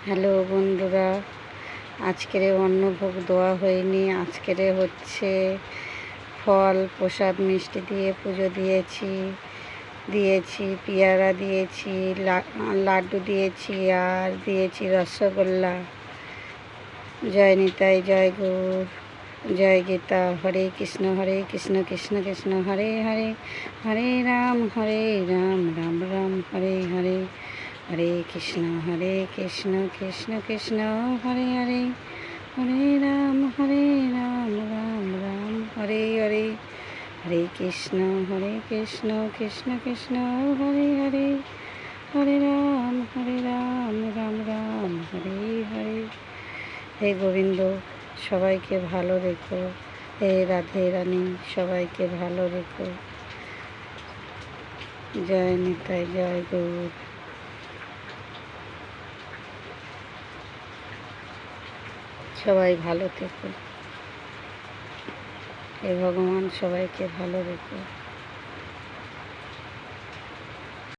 Hello বন্ধুরা, আজকের অন্নভোগ দেওয়া হয়নি। আজকের হচ্ছে ফল প্রসাদ মিষ্টি দিয়ে পুজো দিয়েছি পেয়ারা দিয়েছি, লাড্ডু দিয়েছি, আর দিয়েছি রসগোল্লা। জয় নিতাই, জয় গৌর, জয় গীতা। হরে কৃষ্ণ কৃষ্ণ কৃষ্ণ হরে হরে, হরে রাম রাম রাম হরে হরে, হরে কৃষ্ণ কৃষ্ণ কৃষ্ণ হরে হরে, হরে রাম রাম রাম হরে হরে, হরে কৃষ্ণ কৃষ্ণ কৃষ্ণ হরে হরে, হরে রাম রাম রাম হরে হরে। হে গোবিন্দ, সবাইকে ভালো রেখো। হে রাধে রানী, সবাইকে ভালো রেখো। জয় নিতাই, জয় গৌর। সবাই ভালো থেকো। হে ভগবান, সবাইকে ভালো রেখো।